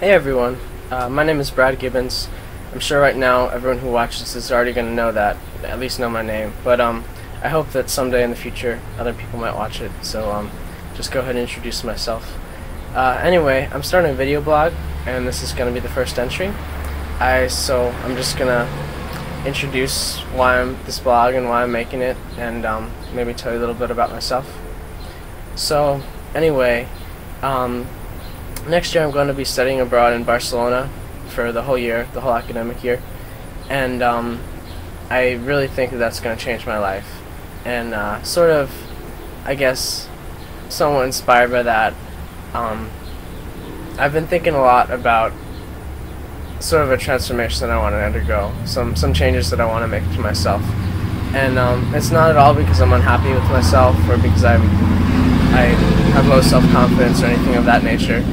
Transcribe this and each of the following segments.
Hey everyone, my name is Brad Gibbons. I'm sure right now everyone who watches this is already going to know that, at least know my name, but I hope that someday in the future other people might watch it, so just go ahead and introduce myself. Anyway, I'm starting a video blog, and this is going to be the first entry. So I'm just going to introduce why I'm this blog and why I'm making it, and maybe tell you a little bit about myself. So anyway, next year I'm going to be studying abroad in Barcelona for the whole year, the whole academic year, and I really think that that's going to change my life, and sort of, I guess, somewhat inspired by that, I've been thinking a lot about sort of a transformation that I want to undergo, some changes that I want to make to myself, and it's not at all because I'm unhappy with myself or because I have low self-confidence or anything of that nature.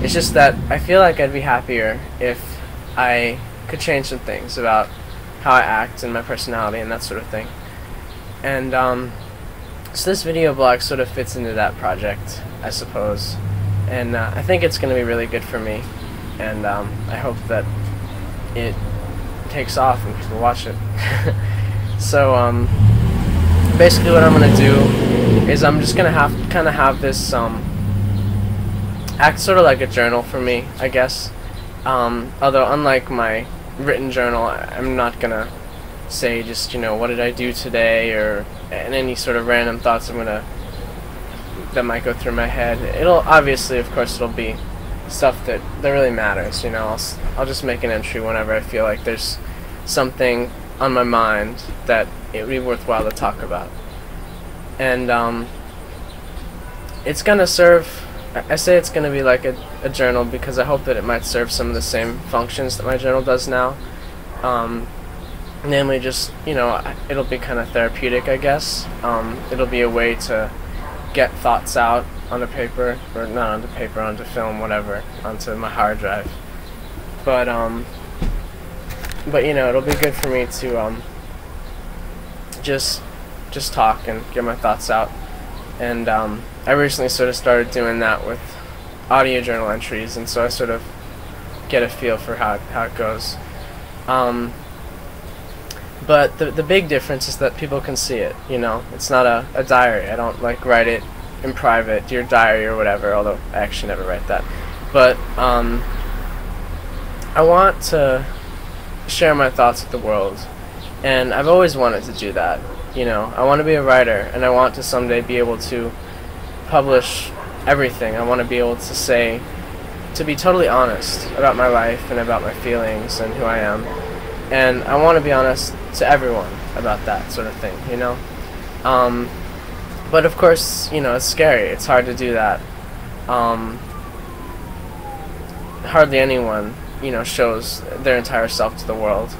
It's just that I feel like I'd be happier if I could change some things about how I act and my personality and that sort of thing. And so this video blog sort of fits into that project, I suppose. And I think it's going to be really good for me. And I hope that it takes off and people watch it. So basically what I'm going to do is I'm just going to kind of have this act sort of like a journal for me, I guess. Although unlike my written journal, I'm not gonna say just, what did I do today, or any sort of random thoughts that might go through my head. It'll obviously, of course, it'll be stuff that really matters. I'll just make an entry whenever I feel like there's something on my mind that it would be worthwhile to talk about. And it's gonna serve. I say it's going to be like a journal because I hope that it might serve some of the same functions that my journal does now. Namely just, it'll be kind of therapeutic, I guess. It'll be a way to get thoughts out onto paper, or not onto paper, onto film, whatever, onto my hard drive. But it'll be good for me to just talk and get my thoughts out. And I recently sort of started doing that with audio journal entries, and so I sort of get a feel for how it goes. But the big difference is that people can see it. It's not a diary. I don't write it in private, dear diary or whatever. Although I actually never write that. But I want to share my thoughts with the world, and I've always wanted to do that. I want to be a writer, and I want to someday be able to publish everything. I want to be able to be totally honest about my life and about my feelings and who I am. And I want to be honest to everyone about that sort of thing, But of course, it's scary. It's hard to do that. Hardly anyone, shows their entire self to the world.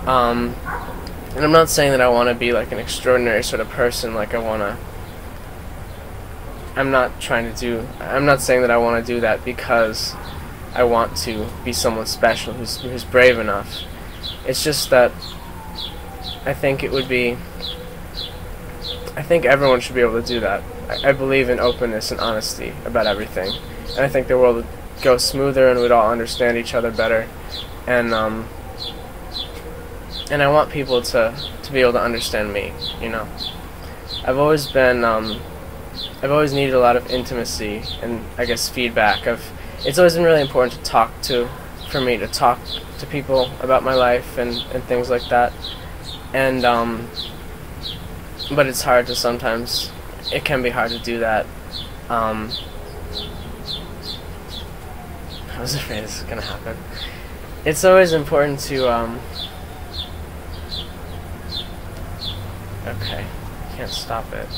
And I'm not saying that I want to be like an extraordinary sort of person, I'm not saying that I want to do that because I want to be someone special who's brave enough. It's just that I think everyone should be able to do that. I believe in openness and honesty about everything. And I think the world would go smoother and we'd all understand each other better. And I want people to be able to understand me, I've always needed a lot of intimacy and, I guess, feedback. It's always been really important for me to talk to people about my life and things like that. And, but it's hard to sometimes, it can be hard to do that. I was afraid this was going to happen. It's always important to, okay, can't stop it.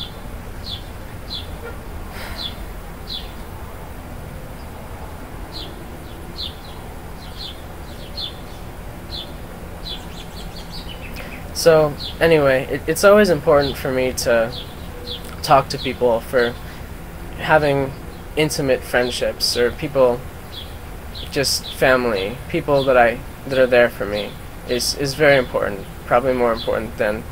So, anyway, it's always important for me to talk to people, for having intimate friendships, or people, just family, people that are there for me, is very important, probably more important than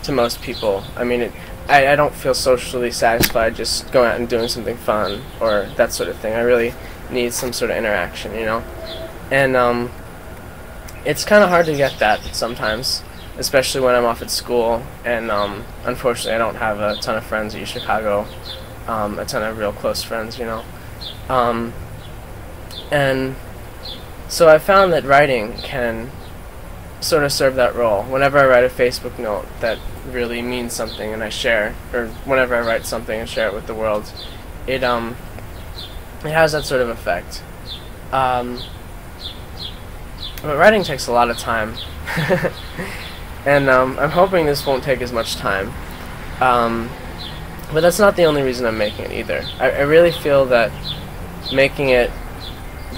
to most people. I mean, I don't feel socially satisfied just going out and doing something fun or that sort of thing. I really needs some sort of interaction, you know? And it's kind of hard to get that sometimes, especially when I'm off at school, and unfortunately I don't have a ton of friends at Chicago, a ton of real close friends, you know? And so I found that writing can sort of serve that role. Whenever I write a Facebook note that really means something and I share, or whenever I write something and share it with the world, it has that sort of effect. But writing takes a lot of time, and I'm hoping this won't take as much time. But that's not the only reason I'm making it either. I really feel that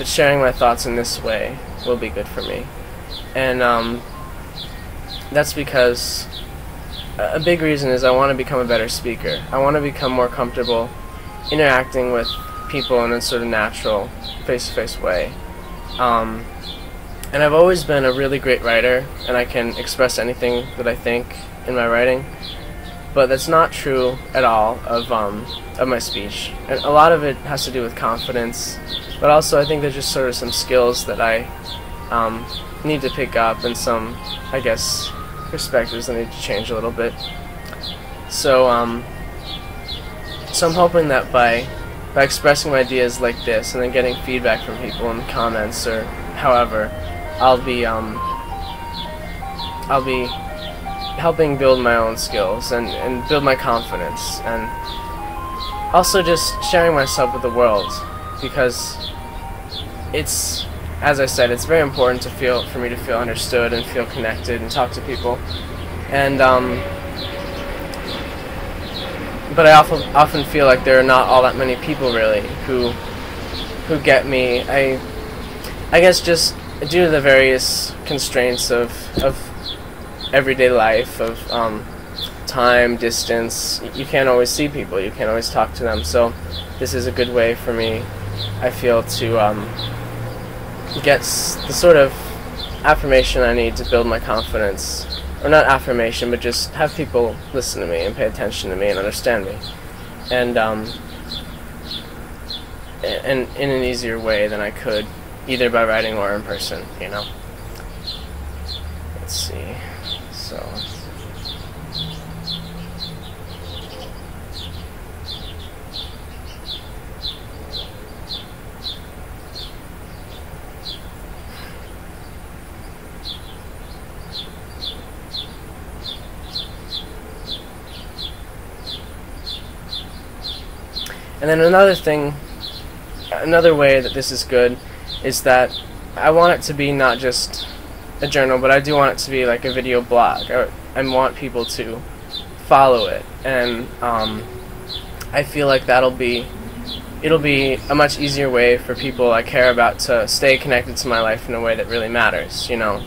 sharing my thoughts in this way will be good for me. And that's because a big reason is I want to become a better speaker. I want to become more comfortable interacting with people in a sort of natural, face-to-face way. And I've always been a really great writer, and I can express anything that I think in my writing. But that's not true at all of my speech. And a lot of it has to do with confidence, but also I think there's just sort of some skills that I need to pick up, and some, I guess, perspectives that need to change a little bit. So I'm hoping that by expressing my ideas like this, and then getting feedback from people in the comments or however, I'll be helping build my own skills and build my confidence, and also just sharing myself with the world, because it's, as I said, it's very important for me to feel understood and feel connected and talk to people. And but I often feel like there are not all that many people really who get me. I guess just due to the various constraints of everyday life, of time, distance, you can't always see people, you can't always talk to them. So this is a good way for me, I feel, to get the sort of affirmation I need to build my confidence. Or not affirmation, but just have people listen to me and pay attention to me and understand me. And in an easier way than I could, either by writing or in person, you know. Let's see. So and then another way that this is good is that I want it to be not just a journal, but I do want it to be like a video blog. I want people to follow it, and I feel like it'll be a much easier way for people I care about to stay connected to my life in a way that really matters, you know,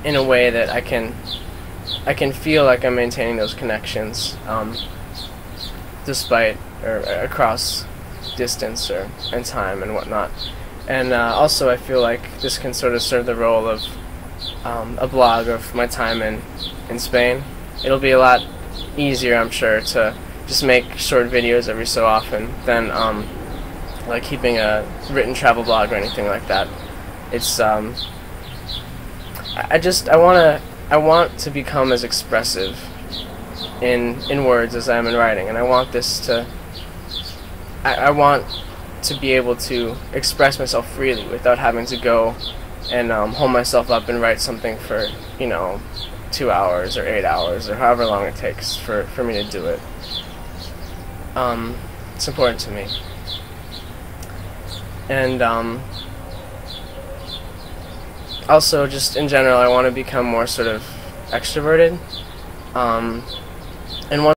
in a way that I can feel like I'm maintaining those connections, despite or across distance and time and whatnot. And also I feel like this can sort of serve the role of a blog of my time in Spain. It'll be a lot easier, I'm sure, to just make short videos every so often than like keeping a written travel blog or anything like that. It's I want to become as expressive in words as I am in writing, and I want this to I want to be able to express myself freely without having to go and hold myself up and write something for, you know, 2 hours or 8 hours or however long it takes for me to do it. It's important to me. And also, just in general, I want to become more sort of extroverted. And one